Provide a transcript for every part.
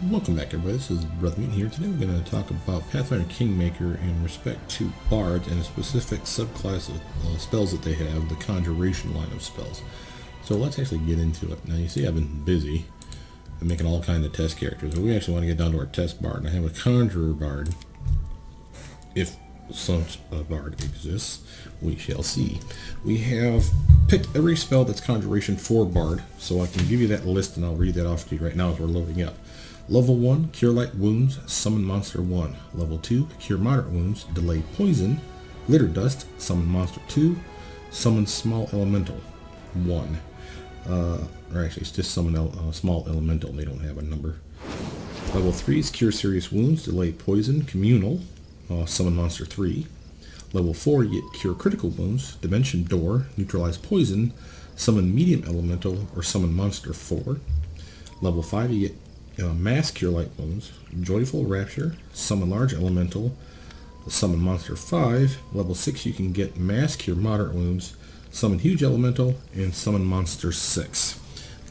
Welcome back, everybody. This is brothermutant here. Today we're going to talk about Pathfinder Kingmaker in respect to Bards and a specific subclass of spells that they have, the Conjuration line of spells. So let's actually get into it. Now you see I've been busy making all kinds of test characters, but we actually want to get down to our test Bard. And I have a Conjurer Bard. If such a Bard exists, we shall see. We have picked every spell that's Conjuration for Bard, so I can give you that list and I'll read that off to you right now as we're loading up. Level 1, Cure Light Wounds, Summon Monster 1. Level 2, Cure Moderate Wounds, Delay Poison, Glitter Dust, Summon Monster 2, Summon Small Elemental 1. Or actually, it's just Summon Small Elemental, they don't have a number. Level 3 is Cure Serious Wounds, Delay Poison, Communal, Summon Monster 3. Level 4, you get Cure Critical Wounds, Dimension Door, Neutralize Poison, Summon Medium Elemental, or Summon Monster 4. Level 5, you get Mass Cure Light Wounds, Joyful Rapture, Summon Large Elemental, Summon Monster 5. Level 6 you can get Mass Cure Moderate Wounds, Summon Huge Elemental, and Summon Monster 6.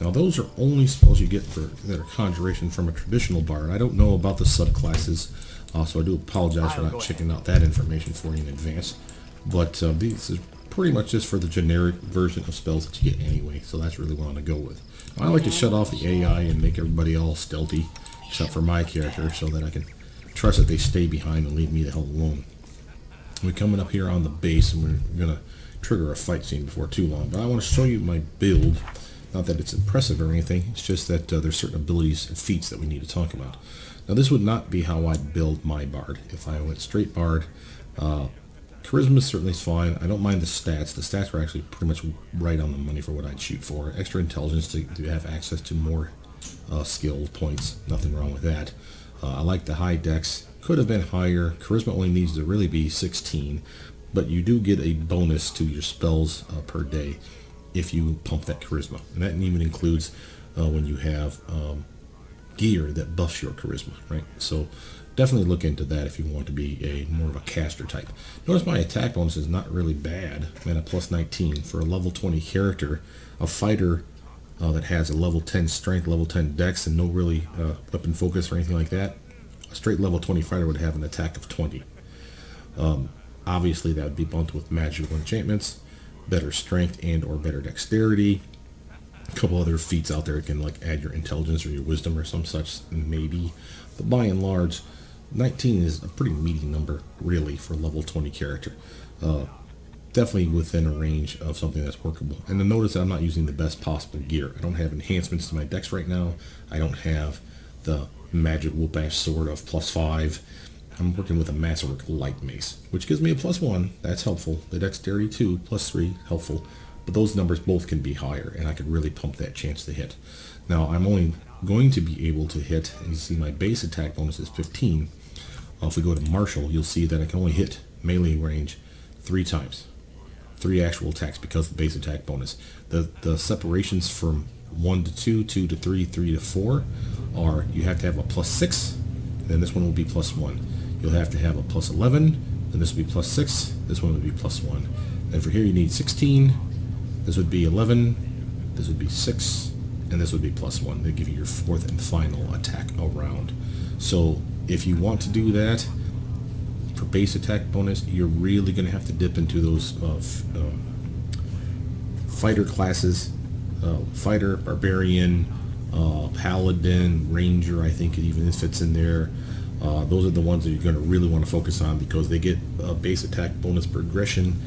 Now those are only spells you get that are Conjuration from a traditional Bard. I don't know about the subclasses, so I do apologize for not checking out that information for you in advance. But this is pretty much just for the generic version of spells that you get anyway, so that's really what I want to go with. I like to shut off the AI and make everybody all stealthy, except for my character, so that I can trust that they stay behind and leave me the hell alone. We're coming up here on the base, and we're going to trigger a fight scene before too long. But I want to show you my build. Not that it's impressive or anything, it's just that there's certain abilities and feats that we need to talk about. Now this would not be how I'd build my Bard. If I went straight Bard, Charisma certainly is fine. I don't mind the stats. The stats were actually pretty much right on the money for what I'd shoot for. Extra intelligence to have access to more skill points. Nothing wrong with that. I like the high dex. Could have been higher. Charisma only needs to really be 16. But you do get a bonus to your spells per day if you pump that charisma. And that even includes when you have gear that buffs your charisma, right? So definitely look into that if you want to be more of a caster type. Notice my attack bonus is not really bad. I'm at a plus 19 for a level 20 character, a fighter that has a level 10 strength, level 10 dex, and no really weapon focus or anything like that. A straight level 20 fighter would have an attack of 20. Obviously that would be bumped with magical enchantments, better strength and or better dexterity. A couple other feats out there that can like add your intelligence or your wisdom or some such, maybe. But by and large, 19 is a pretty meaty number, really, for a level 20 character. Definitely within a range of something that's workable. And then notice that I'm not using the best possible gear. I don't have enhancements to my dex right now. I don't have the magic whoop-ash sword of plus 5. I'm working with a masterwork light mace, which gives me a plus 1. That's helpful. The dexterity 2, plus 3, helpful. But those numbers both can be higher, and I could really pump that chance to hit. Now, I'm only going to be able to hit, and you see my base attack bonus is 15. If we go to Martial, you'll see that I can only hit melee range 3 times. 3 actual attacks because of the base attack bonus. The separations from 1 to 2, 2 to 3, 3 to 4 are you have to have a plus 6, then this one will be plus 1. You'll have to have a plus 11, then this will be plus 6, this one would be plus 1. And for here you need 16, this would be 11, this would be 6, and this would be plus 1. They give you your 4th and final attack around. So if you want to do that for base attack bonus, you're really going to have to dip into those fighter classes, fighter, barbarian, paladin, ranger. I think it even fits in there. Those are the ones that you're going to really want to focus on because they get a base attack bonus progression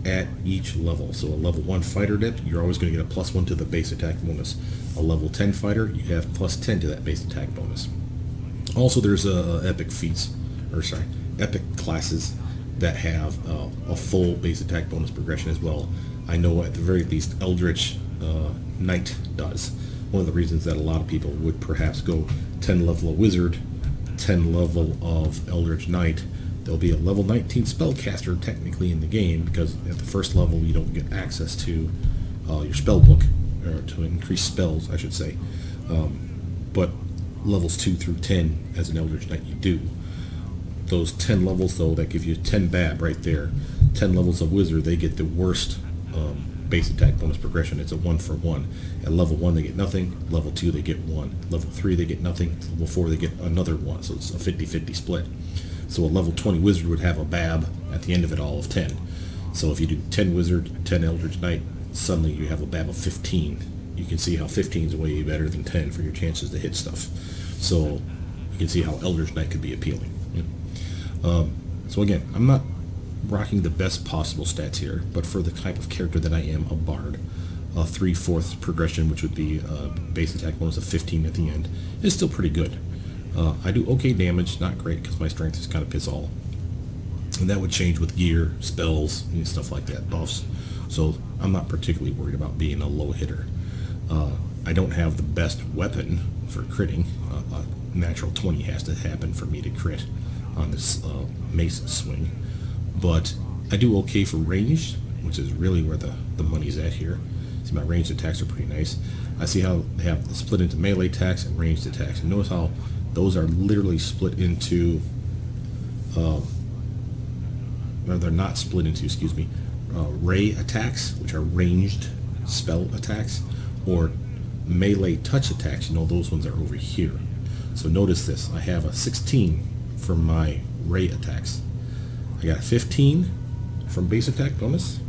at each level. So a level 1 fighter dip, you're always going to get a plus 1 to the base attack bonus. A level 10 fighter, you have plus 10 to that base attack bonus. Also, there's epic classes that have a full base attack bonus progression as well. I know at the very least Eldritch Knight does. One of the reasons that a lot of people would perhaps go 10 level of Wizard, 10 level of Eldritch Knight. There'll be a level 19 spellcaster technically in the game because at the first level you don't get access to your spell book, or to increase spells, I should say. But levels 2 through 10 as an Eldritch Knight you do. Those 10 levels though, that give you 10 BAB right there. 10 levels of Wizard, they get the worst base attack bonus progression. It's a 1-for-1. At level 1 they get nothing, level 2 they get 1, level 3 they get nothing, level 4 they get another 1, so it's a 50-50 split. So a level 20 wizard would have a BAB at the end of it all of 10. So if you do 10 wizard, 10 Eldritch Knight, suddenly you have a BAB of 15. You can see how 15 is way better than 10 for your chances to hit stuff. So you can see how Eldritch Knight could be appealing. So again, I'm not rocking the best possible stats here, but for the type of character that I am, a bard, a 3/4 progression, which would be a base attack bonus of 15 at the end, is still pretty good. I do okay damage, not great because my strength is kind of piss all, and that would change with gear, spells, and stuff like that, buffs. So I'm not particularly worried about being a low hitter. I don't have the best weapon for critting. A natural 20 has to happen for me to crit on this mace swing, but I do okay for ranged, which is really where the money's at here. See, my ranged attacks are pretty nice. I see how they have split into melee attacks and ranged attacks, and notice how those are literally split into or they're not split into, excuse me, ray attacks, which are ranged spell attacks, or melee touch attacks. You know, those ones are over here. So notice this, I have a 16 for my ray attacks. I got 15 from base attack bonus,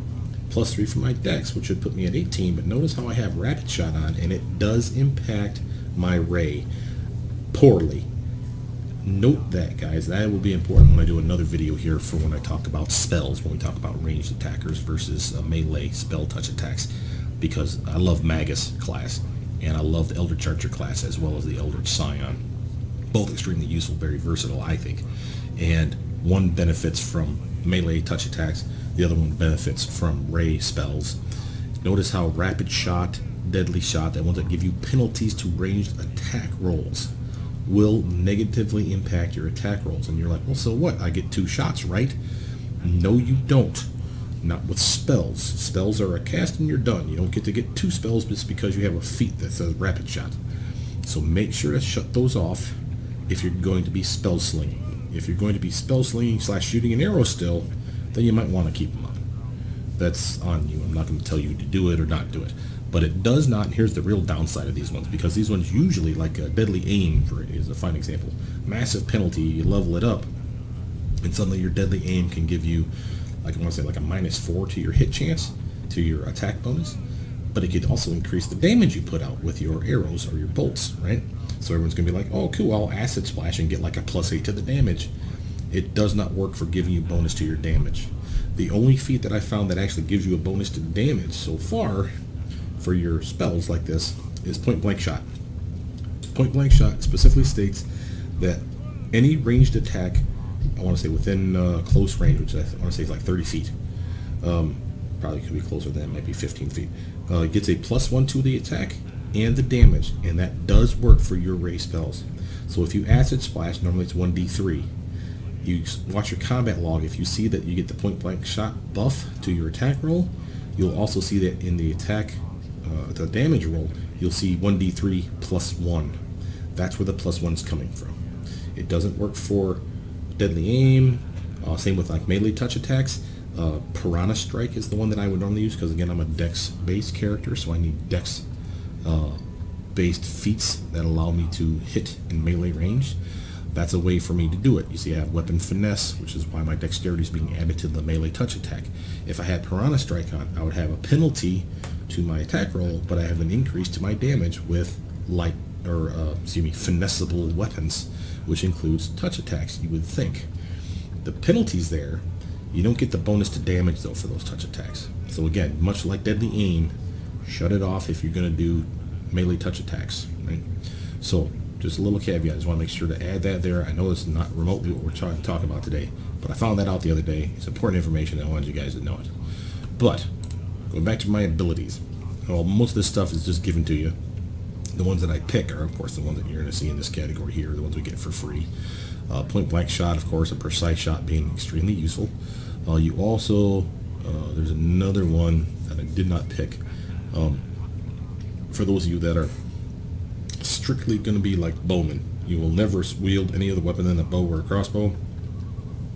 plus 3 for my dex, which should put me at 18, but notice how I have rapid shot on, and it does impact my ray poorly. Note that, guys. That will be important when I do another video here for when I talk about spells, when we talk about ranged attackers versus melee spell touch attacks, because I love Magus class, and I love the Eldritch Archer class as well as the Eldritch Scion. Both extremely useful, very versatile, I think. And one benefits from melee touch attacks, the other one benefits from ray spells. Notice how rapid shot, deadly shot, the ones that give you penalties to ranged attack rolls, will negatively impact your attack rolls. And you're like, well, so what? I get 2 shots, right? No, you don't. Not with spells. Spells are a cast and you're done. You don't get to get 2 spells just because you have a feat that says rapid shot. So make sure to shut those off if you're going to be spell slinging. If you're going to be spell slinging / shooting an arrow still, then you might want to keep them on. That's on you. I'm not going to tell you to do it or not do it. But it does not, and here's the real downside of these ones, because these ones usually, like a deadly aim is a fine example. Massive penalty, you level it up, and suddenly your deadly aim can give you, like I want to say, like a -4 to your hit chance, to your attack bonus, but it could also increase the damage you put out with your arrows or your bolts, right? So everyone's going to be like, oh cool, I'll acid splash and get like a +8 to the damage. It does not work for giving you bonus to your damage. The only feat that I found that actually gives you a bonus to damage so far for your spells like this is point blank shot. Point blank shot specifically states that any ranged attack, I want to say within close range, which I want to say is like 30 feet, probably could be closer than that, might be 15 feet, gets a +1 to the attack and the damage, and that does work for your ray spells. So if you acid splash, normally it's 1d3. You watch your combat log. If you see that you get the point blank shot buff to your attack roll, you'll also see that in the attack, the damage roll, you'll see 1d3 +1. That's where the +1 is coming from. It doesn't work for deadly aim. Same with like melee touch attacks. Piranha Strike is the one that I would normally use, because again, I'm a dex based character, so I need dex based feats that allow me to hit in melee range. That's a way for me to do it. You see, I have weapon finesse, which is why my dexterity is being added to the melee touch attack. If I had Piranha Strike on, I would have a penalty to my attack roll, but I have an increase to my damage with light, or finessable weapons, which includes touch attacks, you would think. The penalties there, you don't get the bonus to damage though for those touch attacks. So again, much like deadly aim, shut it off if you're going to do melee touch attacks, right? So just a little caveat, I just want to make sure to add that there. I know it's not remotely what we're trying to talk about today, but I found that out the other day. It's important information, and I wanted you guys to know it. But going back to my abilities, well, most of this stuff is just given to you. The ones that I pick are, of course, the ones that you're going to see in this category here, the ones we get for free. Point blank shot, of course, a precise shot being extremely useful. You also, there's another one that I did not pick. For those of you that are strictly going to be like bowmen, you will never wield any other weapon than a bow or a crossbow.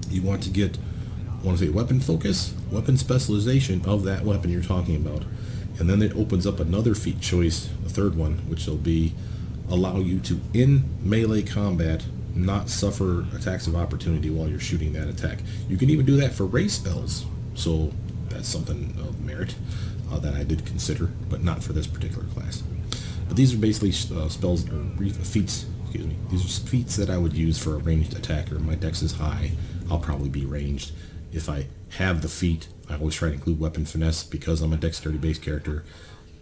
You want to get want to say weapon focus, weapon specialization of that weapon you're talking about. And then it opens up another feat choice, the third one, which will be allow you to, in melee combat, not suffer attacks of opportunity while you're shooting that attack. You can even do that for race spells, so that's something of merit that I did consider, but not for this particular class. But these are basically spells, or feats, excuse me. These are feats that I would use for a ranged attacker. My dex is high, I'll probably be ranged. If I have the feat, I always try to include weapon finesse because I'm a dexterity based character.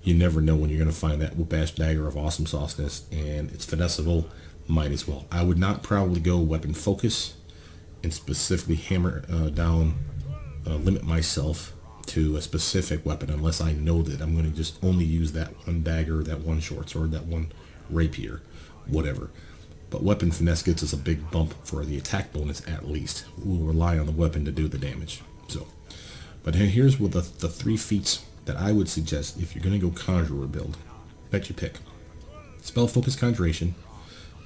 You never know when you're going to find that whoop-ass dagger of awesome sauceness, and it's finessable, might as well. I would not probably go weapon focus and specifically hammer down, limit myself to a specific weapon unless I know that I'm going to just only use that one dagger, that one short sword, that one rapier, whatever. But weapon finesse gets us a big bump for the attack bonus at least. We'll rely on the weapon to do the damage. So, but here's what the three feats that I would suggest if you're going to go Conjurer build that you pick. Spell Focus Conjuration.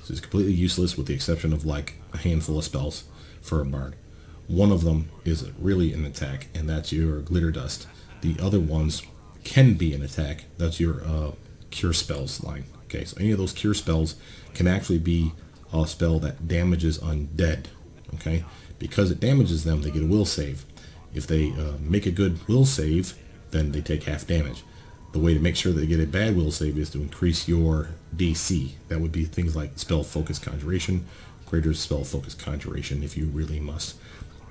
This is completely useless with the exception of like a handful of spells for a bard. One of them is really an attack, and that's your Glitter Dust. The other ones can be an attack. That's your Cure Spells line. Okay, so any of those Cure Spells can actually be a spell that damages undead. Okay, because it damages them, they get a will save. If they make a good will save, then they take half damage. The way to make sure they get a bad will save is to increase your DC. That would be things like Spell Focus Conjuration, greater Spell Focus Conjuration if you really must.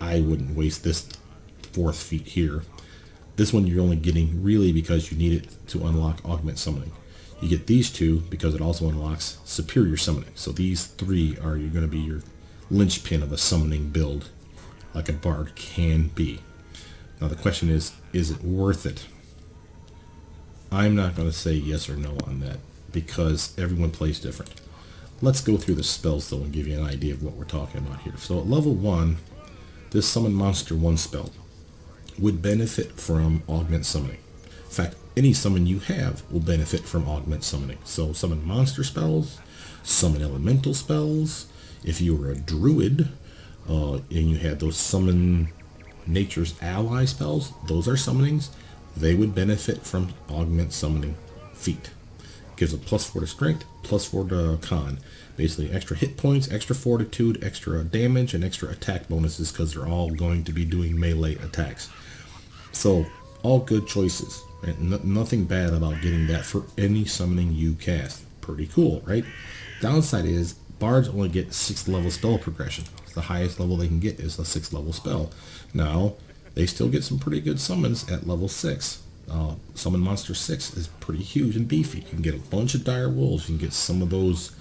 I wouldn't waste this fourth feat here. This one you're only getting really because you need it to unlock Augment Summoning. You get these two because it also unlocks Superior Summoning. So these three are going to be your linchpin of a summoning build, like a bard can be. Now the question is it worth it? I'm not going to say yes or no on that because everyone plays different. Let's go through the spells though and give you an idea of what we're talking about here. So at level 1, this Summon Monster 1 spell would benefit from Augment Summoning. In fact, any summon you have will benefit from Augment Summoning. So summon monster spells, summon elemental spells. If you were a druid and you had those summon nature's ally spells, those are summonings, they would benefit from Augment Summoning feat. Gives a +4 to strength, +4 to con. Basically extra hit points, extra fortitude, extra damage, and extra attack bonuses because they're all going to be doing melee attacks. So all good choices. Right? Nothing bad about getting that for any summoning you cast. Pretty cool, right? Downside is bards only get 6th level spell progression. The highest level they can get is a 6th level spell. Now, they still get some pretty good summons at level 6. Summon Monster 6 is pretty huge and beefy. You can get a bunch of Dire Wolves. You can get some of those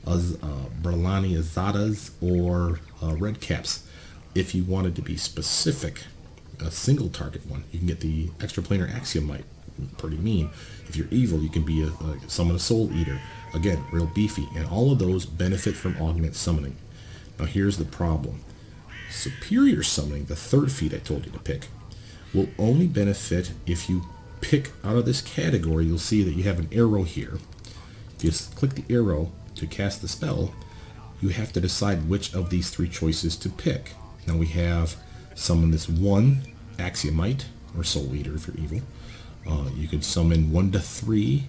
Berlani Azadas or Red Caps. If you wanted to be specific, a single target one, you can get the Extraplanar Axiomite. Pretty mean. If you're evil, you can be summon a Soul Eater. Again, real beefy. And all of those benefit from Augment Summoning. Now here's the problem. Superior Summoning, the third feat I told you to pick, will only benefit if you pick out of this category. You'll see that you have an arrow here. If you click the arrow to cast the spell, you have to decide which of these three choices to pick. Now we have summon this one Axiomite, or Soul Eater if you're evil. You could summon 1 to 3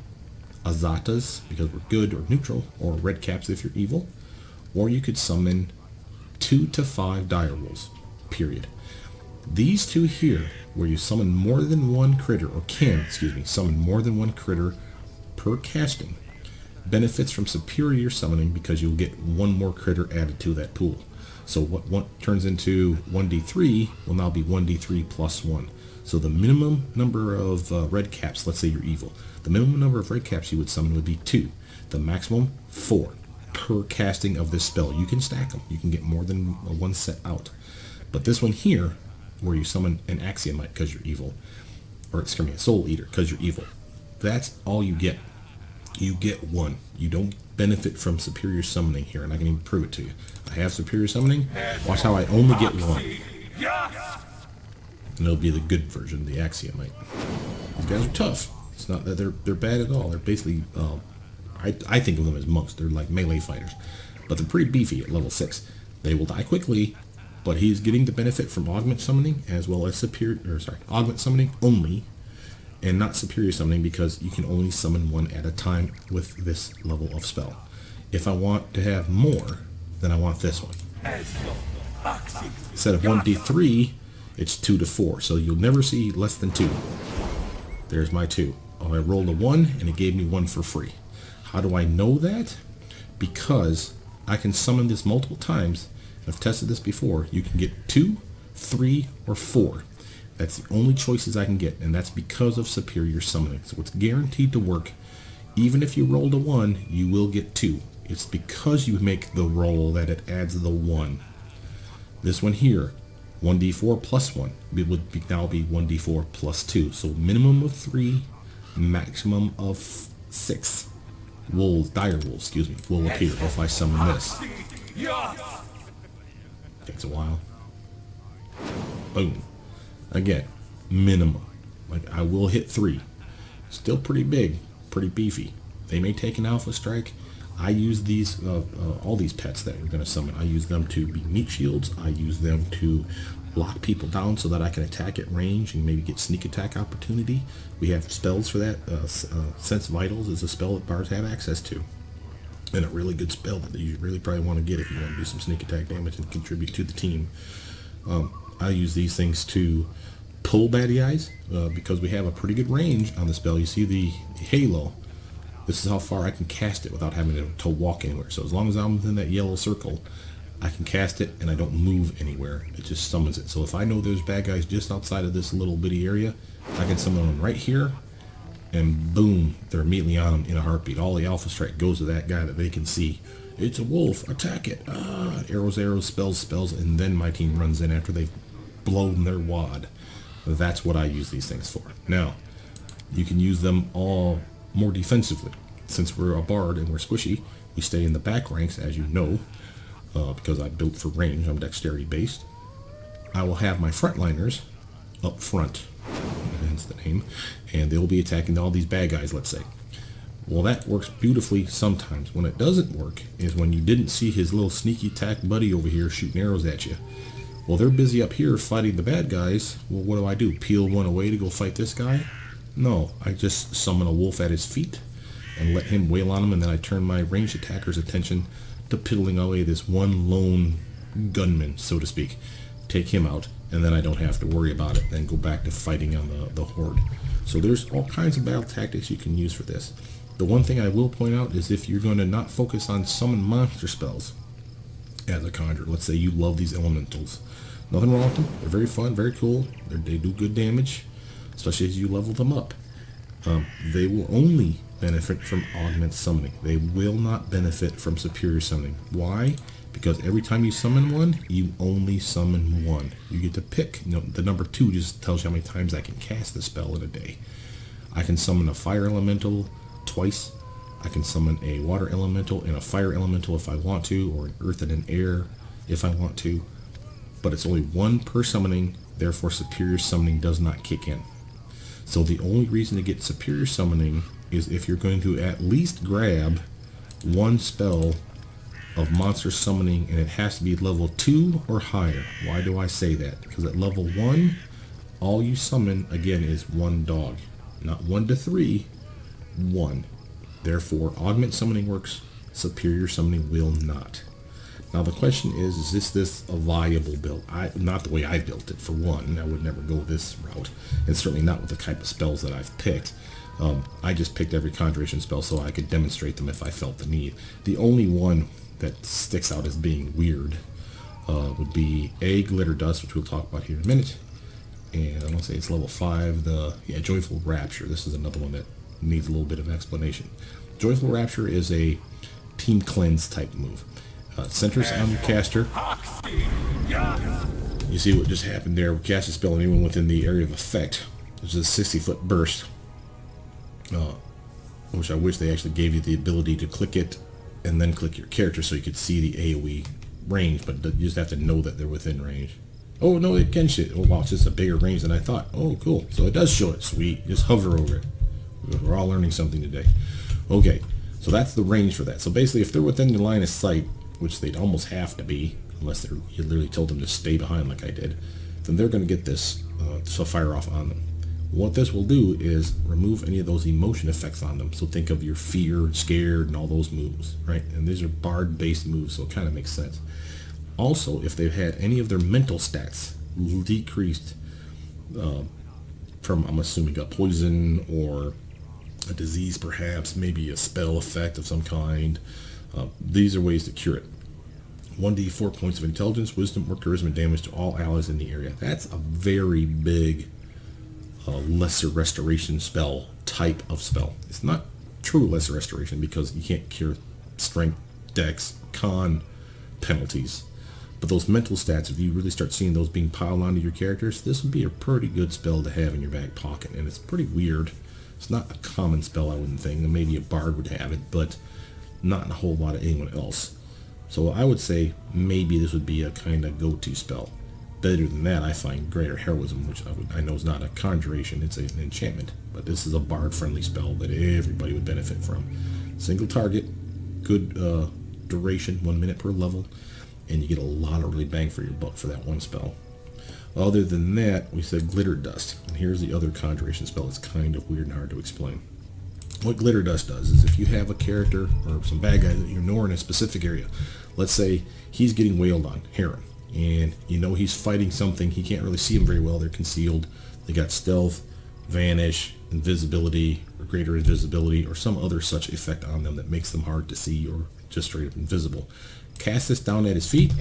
Azatas, because we're good or neutral, or Red Caps if you're evil. Or you could summon 2 to 5 Dire Wolves, period. These two here, where you summon more than one critter, or can, summon more than one critter per casting, benefits from Superior Summoning because you'll get one more critter added to that pool. So what one turns into 1d3 will now be 1d3 plus 1. So the minimum number of Red Caps, let's say you're evil, the minimum number of Red Caps you would summon would be 2. The maximum, 4 per casting of this spell. You can stack them. You can get more than one set out. But this one here, where you summon an Axiomite because you're evil, or excuse me, a Soul Eater because you're evil, that's all you get. You get 1. You don't benefit from Superior Summoning here, and I can even prove it to you. I have Superior Summoning. Watch how I only get 1. And it'll be the good version, the Axiomite. These guys are tough. It's not that they're bad at all. They're basically, I think of them as monks. They're like melee fighters. But they're pretty beefy at level 6. They will die quickly, but he's getting the benefit from augment summoning as well as augment summoning only, and not superior summoning, because you can only summon one at a time with this level of spell. If I want to have more, then I want this one. Instead of 1d3, it's 2 to 4, so you'll never see less than 2. There's my 2. Oh, I rolled a 1 and it gave me 1 for free. How do I know that? Because I can summon this multiple times. I've tested this before. You can get 2, 3, or 4. That's the only choices I can get, and that's because of superior summoning. So it's guaranteed to work. Even if you rolled a 1, you will get 2. It's because you make the roll that it adds the 1. This one here, 1d4 plus 1. It would now be 1d4 plus 2. So minimum of 3, maximum of 6. Dire wolves, will appear if I summon this. Takes a while. Boom. Again, minimum. Like, I will hit 3. Still pretty big, pretty beefy. They may take an alpha strike. I use these, all these pets that we're going to summon. I use them to be meat shields. I use them to lock people down so that I can attack at range and maybe get sneak attack opportunity. We have spells for that. Sense Vitals is a spell that Bards have access to, and a really good spell that you really probably want to get if you want to do some sneak attack damage and contribute to the team. I use these things to pull baddie eyes because we have a pretty good range on the spell. You see the halo. This is how far I can cast it without having to walk anywhere. So as long as I'm within that yellow circle, I can cast it and I don't move anywhere. It just summons it. So if I know there's bad guys just outside of this little bitty area, I can summon them right here, and boom, they're immediately on them in a heartbeat. All the alpha strike goes to that guy that they can see. It's a wolf, attack it. Arrows, spells, and then my team runs in after they've blown their wad. That's what I use these things for. Now, you can use them all more defensively. Since we're a bard and we're squishy, we stay in the back ranks, as you know, because I built for range. I'm dexterity based. I will have my frontliners up front, hence the name, and they'll be attacking all these bad guys, let's say. Well, that works beautifully sometimes. When it doesn't work is when you didn't see his little sneaky attack buddy over here shooting arrows at you. Well, they're busy up here fighting the bad guys. Well, what do? Peel one away to go fight this guy? No, I just summon a wolf at his feet and let him wail on him, and then I turn my ranged attacker's attention to piddling away this one lone gunman, so to speak. Take him out, and then I don't have to worry about it, then go back to fighting on the horde. So there's all kinds of battle tactics you can use for this. The one thing I will point out is if you're going to not focus on summon monster spells as a conjurer, let's say you love these elementals. Nothing wrong with them. They're very fun, very cool. They do good damage, especially as you level them up. They will only benefit from augment summoning. They will not benefit from superior summoning. Why? Because every time you summon one, you only summon one. You get to pick. The number 2 just tells you how many times I can cast the spell in a day. I can summon a fire elemental twice. I can summon a water elemental and a fire elemental if I want to, or an earth and an air if I want to. But it's only 1 per summoning, therefore superior summoning does not kick in. So the only reason to get superior summoning is if you're going to at least grab 1 spell of monster summoning, and it has to be level 2 or higher. Why do I say that? Because at level 1, all you summon, again, is 1 dog. Not 1 to 3, 1. Therefore, augment summoning works, superior summoning will not. Now the question is this a viable build? Not the way I built it, for one. I would never go this route, and certainly not with the type of spells that I've picked. I just picked every conjuration spell so I could demonstrate them if I felt the need. The only one that sticks out as being weird would be Glitter Dust, which we'll talk about here in a minute. And I want to say it's level 5, Joyful Rapture. This is another one that needs a little bit of explanation. Joyful Rapture is a team cleanse type move. Centers on your caster. You see what just happened there. We cast a spell on anyone within the area of effect. There's a 60-foot burst. Which I wish they actually gave you the ability to click it and then click your character so you could see the AoE range, but you just have to know that they're within range. Oh no, it can shit. Oh wow, it's just a bigger range than I thought. Oh cool. So it does show it. Sweet. Just hover over it. We're all learning something today. Okay, so that's the range for that. So basically, if they're within your line of sight, which they'd almost have to be, unless you literally told them to stay behind like I did, then they're going to get this to fire off on them. What this will do is remove any of those emotion effects on them. So think of your fear, scared, and all those moves, right? And these are Bard-based moves, so it kind of makes sense. Also, if they've had any of their mental stats decreased from, I'm assuming, a poison or a disease perhaps, maybe a spell effect of some kind, these are ways to cure it. 1d4 points of intelligence, wisdom, or charisma damage to all allies in the area. That's a very big lesser restoration spell type of spell. It's not true lesser restoration because you can't cure strength, dex, con penalties. But those mental stats, if you really start seeing those being piled onto your characters, this would be a pretty good spell to have in your back pocket. And it's pretty weird. It's not a common spell, I wouldn't think. Maybe a bard would have it, but not a whole lot of anyone else. So I would say maybe this would be a kind of go-to spell. Better than that, I find Greater Heroism, which I know is not a conjuration, it's an enchantment. But this is a bard-friendly spell that everybody would benefit from. Single target, good duration, 1 minute per level, and you get a lot of really bang for your buck for that one spell. Other than that, we said Glitter Dust. And here's the other conjuration spell. It's kind of weird and hard to explain. What Glitter Dust does is if you have a character or some bad guy that you know in a specific area, let's say he's getting wailed on, Heron, and you know he's fighting something, he can't really see them very well, they're concealed, they got stealth, vanish, invisibility, or greater invisibility, or some other such effect on them that makes them hard to see or just straight up invisible. Cast this down at his feet.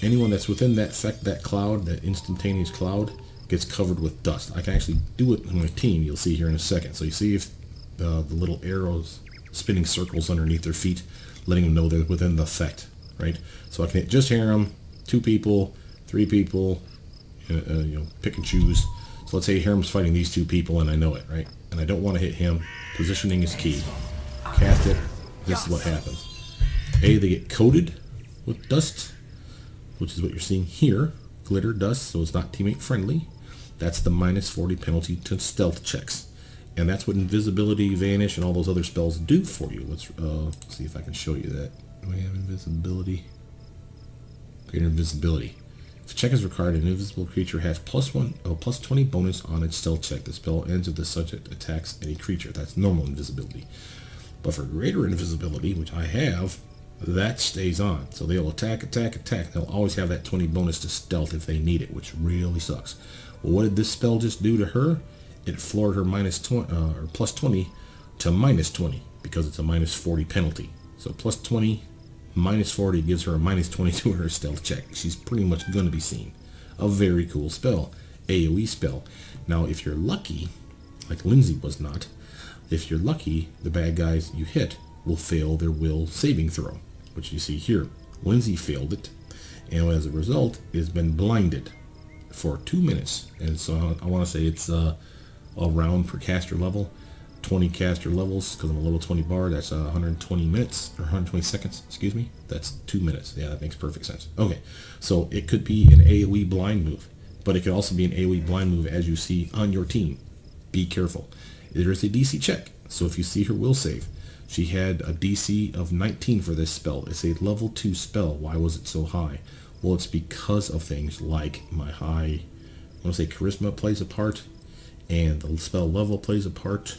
Anyone that's within that effect, that cloud, that instantaneous cloud, gets covered with dust. I can actually do it on my team, you'll see here in a second. So you see if the little arrows spinning circles underneath their feet, letting them know they're within the effect, right? So I can just hear them, 2 people, 3 people, pick and choose. So let's say Harem's fighting these 2 people and I know it, right? And I don't want to hit him. Positioning is key. Cast it. This is what happens. They get coated with dust, which is what you're seeing here. Glitter dust, so it's not teammate friendly. That's the minus 40 penalty to stealth checks. And that's what invisibility, vanish, and all those other spells do for you. Let's see if I can show you that. Do I have invisibility? Greater invisibility. If a check is required, an invisible creature has plus 20 bonus on its stealth check. The spell ends if the subject attacks any creature. That's normal invisibility. But for greater invisibility, which I have, that stays on. So they'll attack. They'll always have that 20 bonus to stealth if they need it, which really sucks. Well, what did this spell just do to her? It floored her plus 20 to minus 20 because it's a minus 40 penalty. So plus 20 minus 40 gives her a minus 20 to her stealth check. She's pretty much going to be seen. A very cool spell. AoE spell. Now, if you're lucky, like Lindsay was not, if you're lucky, the bad guys you hit will fail their will saving throw, which you see here. Lindsay failed it, and as a result, has been blinded for 2 minutes. And so I want to say it's a round per caster level, 20 caster levels, because I'm a level 20 bard. That's 120 minutes, or 120 seconds, excuse me. That's 2 minutes. Yeah, that makes perfect sense. Okay, so it could be an AoE blind move, but it could also be an AoE blind move as you see on your team. Be careful. There is a DC check, so if you see her will save, she had a DC of 19 for this spell. It's a level 2 spell. Why was it so high? Well, it's because of things like my high, I want to say charisma plays a part, and the spell level plays a part,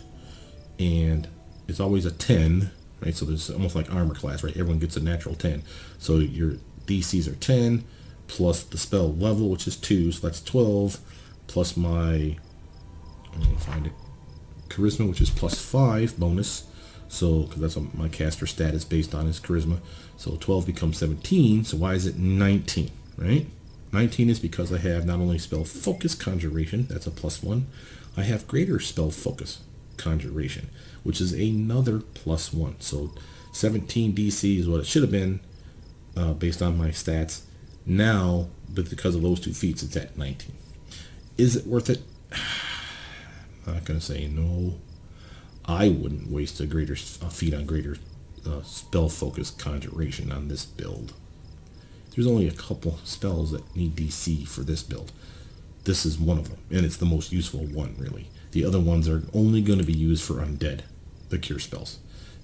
and it's always a 10, right? So there's almost like armor class, right? Everyone gets a natural 10. So your DCs are 10, plus the spell level, which is 2, so that's 12, plus my, I'm going to find it, charisma, which is plus 5 bonus. So, because that's what my caster stat is based on, is charisma. So 12 becomes 17. So why is it 19, right? 19 is because I have not only spell focus conjuration, that's a plus 1. I have greater spell focus conjuration, which is another plus 1. So 17 DC is what it should have been based on my stats. Now, but because of those 2 feats, it's at 19. Is it worth it? I'm not going to say no. I wouldn't waste a feat on greater spell focus conjuration on this build. There's only a couple spells that need DC for this build. This is one of them, and it's the most useful one, really. The other ones are only going to be used for undead, the cure spells.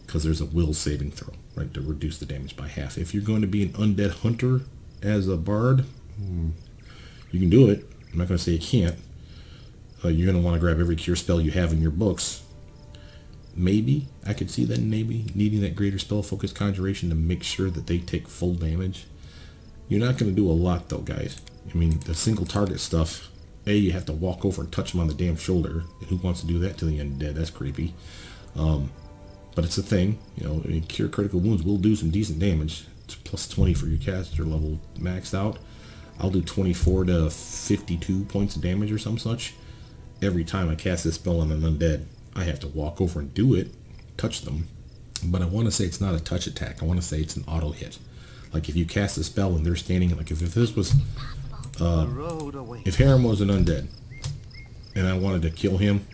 because there's a will saving throw, right, to reduce the damage by half. If you're going to be an undead hunter as a bard, you can do it. I'm not going to say you can't. You're going to want to grab every cure spell you have in your books. Maybe, I could see that maybe, needing that greater spell focus conjuration to make sure that they take full damage. You're not going to do a lot though, guys. I mean, the single target stuff, you have to walk over and touch them on the damn shoulder. And who wants to do that to the undead? That's creepy. But it's a thing, you know, cure critical wounds will do some decent damage. It's plus 20 for your caster level maxed out. I'll do 24 to 52 points of damage or some such. Every time I cast this spell on an undead, I have to walk over and do it, touch them. But I want to say it's not a touch attack. I want to say it's an auto hit. Like if you cast a spell and they're standing, like if this was, if Harem was an undead and I wanted to kill him,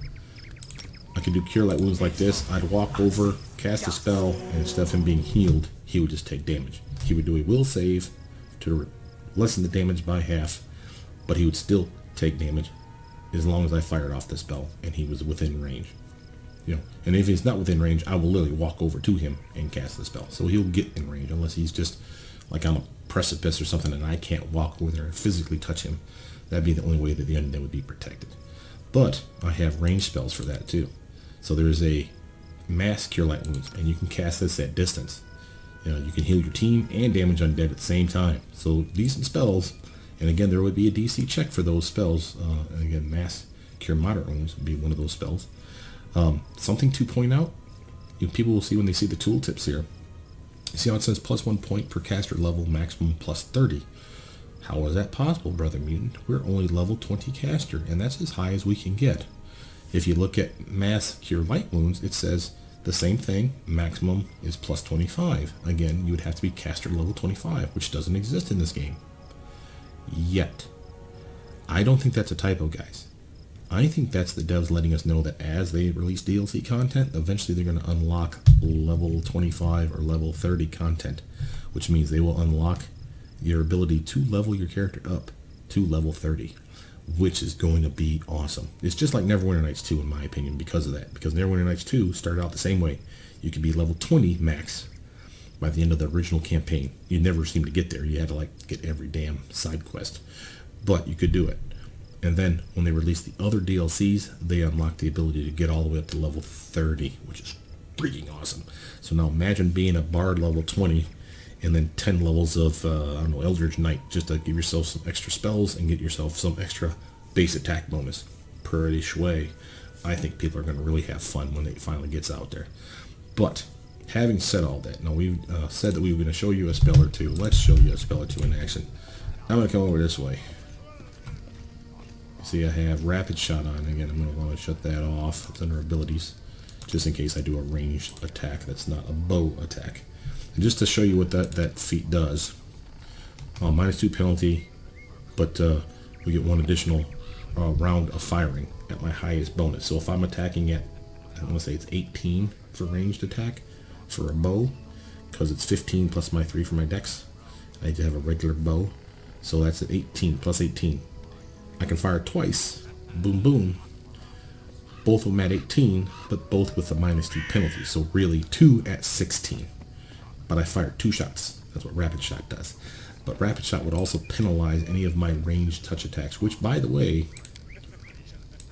I could do Cure Light Wounds like this. I'd walk over, cast a spell, and instead of him being healed, he would just take damage. He would do a will save to lessen the damage by half, but he would still take damage as long as I fired off the spell and he was within range. You know, and if he's not within range, I will literally walk over to him and cast the spell. So he'll get in range unless he's just like on a precipice or something and I can't walk over there and physically touch him. That'd be the only way that the undead would be protected. But I have range spells for that too. So there's a mass Cure Light Wounds, and you can cast this at distance. You know, you can heal your team and damage undead at the same time. So decent spells, and again, there would be a DC check for those spells. And again, mass Cure Moderate Wounds would be one of those spells. Something to point out, people will see when they see the tooltips here. You see how it says plus 1 point per caster level, maximum plus 30. How is that possible, Brother Mutant? We're only level 20 caster, and that's as high as we can get. If you look at mass Cure Light Wounds, it says the same thing, maximum is plus 25. Again, you would have to be caster level 25, which doesn't exist in this game. Yet. I don't think that's a typo, guys. I think that's the devs letting us know that as they release DLC content, eventually they're going to unlock level 25 or level 30 content, which means they will unlock your ability to level your character up to level 30. Which is going to be awesome. It's just like Neverwinter Nights 2 in my opinion because of that. Because Neverwinter Nights 2 started out the same way. You could be level 20 max by the end of the original campaign. You never seemed to get there. You had to like get every damn side quest. But you could do it. And then when they released the other DLCs, they unlocked the ability to get all the way up to level 30, which is freaking awesome. So now imagine being a Bard level 20 and then 10 levels of, I don't know, Eldritch Knight, just to give yourself some extra spells and get yourself some extra base attack bonus. Pretty shway. I think people are going to really have fun when it finally gets out there. But, having said all that, now we've said that we were going to show you a spell or two. Let's show you a spell or two in action. I'm going to come over this way. See, I have Rapid Shot on. Again, I'm going to want to shut that off. It's under abilities, just in case I do a ranged attack that's not a bow attack. And just to show you what that feat does, -2 penalty, but we get one additional round of firing at my highest bonus. So if I'm attacking at, I want to say it's 18 for ranged attack for a bow, because it's 15 plus my 3 for my dex. I need to have a regular bow, so that's at 18 plus 18. I can fire twice, boom boom, both of them at 18, but both with a -2 penalty. So really 2 at 16. But I fired 2 shots. That's what Rapid Shot does. But Rapid Shot would also penalize any of my ranged touch attacks, which, by the way,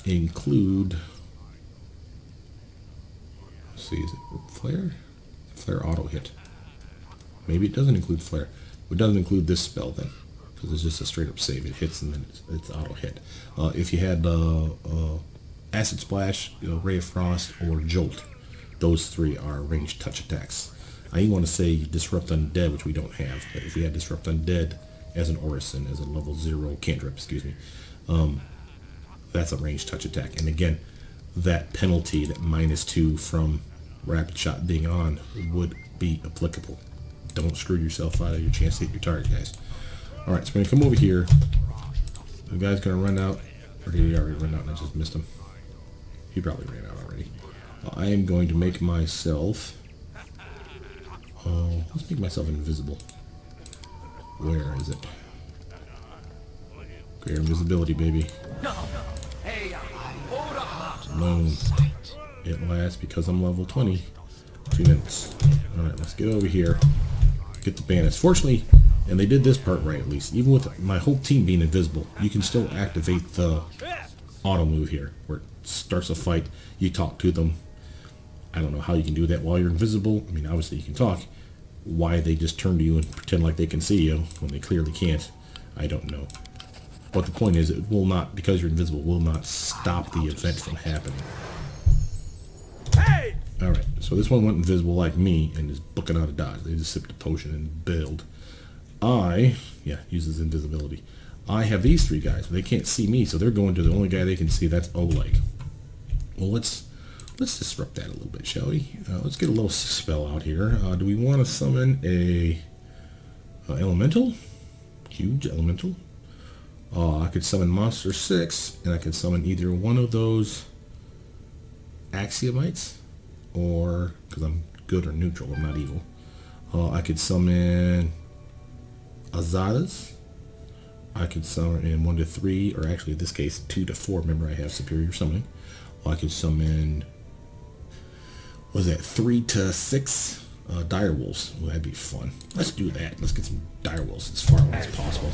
include... Let's see, is it Flare? Flare auto hit. Maybe it doesn't include Flare. It doesn't include this spell then, because it's just a straight up save. It hits and then it's auto hit. If you had Acid Splash, Ray of Frost, or Jolt, those 3 are ranged touch attacks. I even want to say Disrupt Undead, which we don't have. But if we had Disrupt Undead as an Orison, as a level 0 cantrip, excuse me, that's a ranged touch attack. And again, that penalty, that -2 from Rapid Shot being on, would be applicable. Don't screw yourself out of your chance to hit your target, guys. Alright, so we're going to come over here. The guy's going to run out. Or did he already run out and I just missed him? He probably ran out already. I am going to make myself... let's make myself invisible. Where is it? Greater invisibility, baby. Boom. At last, because I'm level 20, 2 minutes. Alright, let's get over here. Get the bandits. Fortunately, and they did this part right at least, even with my whole team being invisible, you can still activate the auto move here, where it starts a fight, you talk to them. I don't know how you can do that while you're invisible. I mean, obviously you can talk. Why they just turn to you and pretend like they can see you when they clearly can't, I don't know. But the point is, it will not, because you're invisible, will not stop the event from happening. Hey! Alright, so this one went invisible like me and is booking out of dodge. They just sipped a potion and build. Uses invisibility. I have these 3 guys, but they can't see me, so they're going to the only guy they can see, that's Oleg. Well, let's disrupt that a little bit, shall we? Let's get a little spell out here. Do we want to summon a elemental? Huge elemental. I could summon Monster 6, and I could summon either one of those Axiomites, or, because I'm good or neutral, I'm not evil. I could summon Azadas. I could summon in 1 to 3, or actually in this case 2 to 4. Remember, I have superior summoning. I could summon, what was that, 3 to 6 direwolves. Well, that'd be fun. Let's do that. Let's get some direwolves as far away as possible.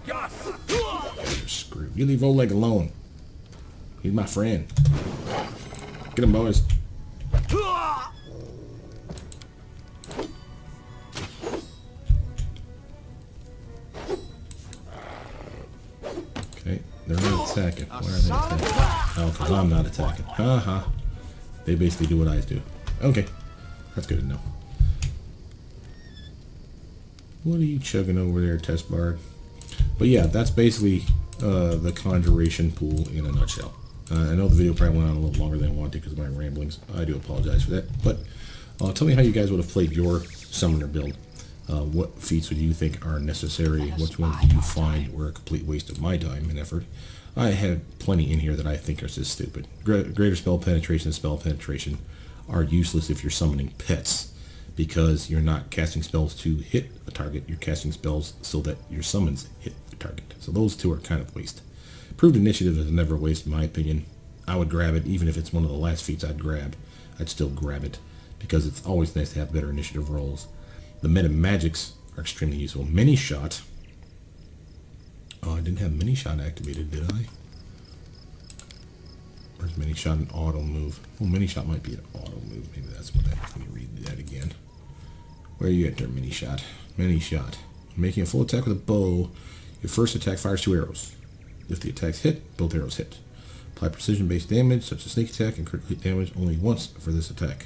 You're screwed. You leave Oleg alone. He's my friend. Get him, boys. Okay, they're not attacking. Why are they attacking? Oh, because I'm not attacking. Haha. They basically do what I do. Okay, that's good to know. What are you chugging over there, Test Bard? But yeah, that's basically the Conjuration pool in a nutshell. I know the video probably went on a little longer than I wanted because of my ramblings. I do apologize for that. But tell me how you guys would have played your summoner build. What feats would you think are necessary? Which ones do you find were a complete waste of my time and effort? I have plenty in here that I think are just stupid. Greater spell penetration and spell penetration are useless if you're summoning pets, because you're not casting spells to hit a target, you're casting spells so that your summons hit the target. So those 2 are kind of waste. Proved initiative is never a waste in my opinion. I would grab it, even if it's one of the last feats I'd grab. I'd still grab it, because it's always nice to have better initiative rolls. The Metamagics are extremely useful. Mini Shot. Oh, I didn't have Mini Shot activated, did I? Where's Mini Shot an auto move? Well, Mini Shot might be an auto move. Maybe that's what that is. Let me read that again. Where are you at there, Mini Shot? Mini Shot. Making a full attack with a bow. Your first attack fires 2 arrows. If the attacks hit, both arrows hit. Apply precision-based damage, such as sneak attack and critical hit damage, only once for this attack.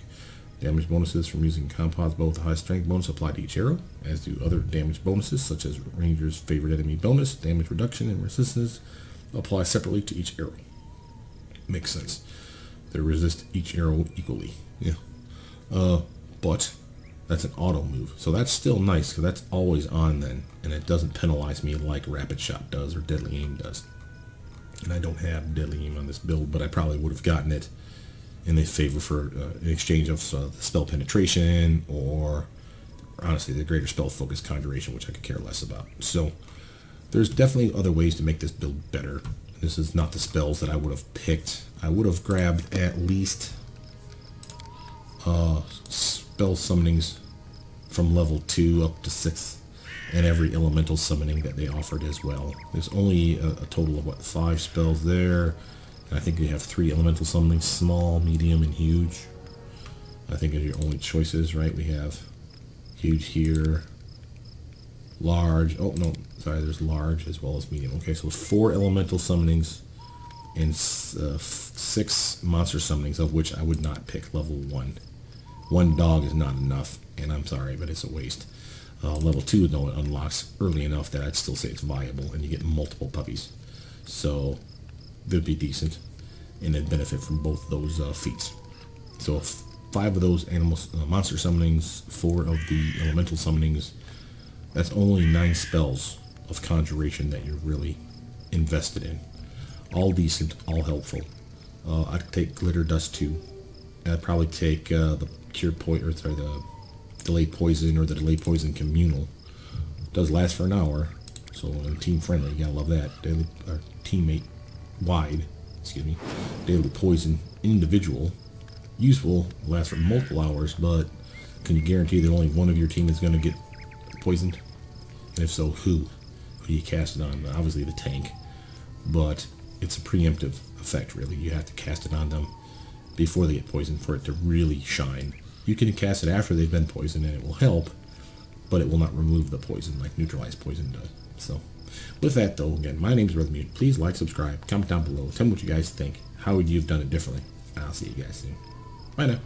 Damage bonuses from using Compos's bow with a high strength bonus apply to each arrow, as do other damage bonuses, such as Ranger's favorite enemy bonus, damage reduction, and resistance apply separately to each arrow. Makes sense. They resist each arrow equally. Yeah. But that's an auto move, so that's still nice, because that's always on then, and it doesn't penalize me like Rapid Shot does or Deadly Aim does. And I don't have Deadly Aim on this build, but I probably would have gotten it in the favor for in exchange of the spell penetration, or honestly the greater spell focus conjuration, which I could care less about. So there's definitely other ways to make this build better. This is not the spells that I would have picked. I would have grabbed at least spell summonings from level 2 up to 6, and every elemental summoning that they offered as well. There's only a total of, what, 5 spells there. And I think you have 3 elemental summonings, small, medium, and huge. I think are your only choices, right? We have huge here, large, oh no, sorry, there's large as well as medium. Okay, so 4 elemental summonings and 6 monster summonings, of which I would not pick level 1. 1 dog is not enough, and I'm sorry, but it's a waste. Level 2, though, it unlocks early enough that I'd still say it's viable, and you get multiple puppies. So they'd be decent, and they'd benefit from both those feats. So 5 of those monster summonings, 4 of the elemental summonings, that's only 9 spells of conjuration that you're really invested in. All decent, all helpful. I'd take Glitter Dust 2. I'd probably take the the Delayed Poison, or the Delayed Poison Communal. It does last for an hour, so team friendly, you gotta love that. Teammate wide, excuse me. Deadly Poison Individual. useful, lasts for multiple hours, but can you guarantee that only one of your team is going to get poisoned? And if so, who? Who do you cast it on? Obviously the tank, but it's a preemptive effect, really. You have to cast it on them before they get poisoned for it to really shine. You can cast it after they've been poisoned and it will help, but it will not remove the poison like neutralized poison does. So, with that though, again, my name is brothermutant. Please like, subscribe, comment down below, tell me what you guys think. How would you have done it differently? I'll see you guys soon. Bye now.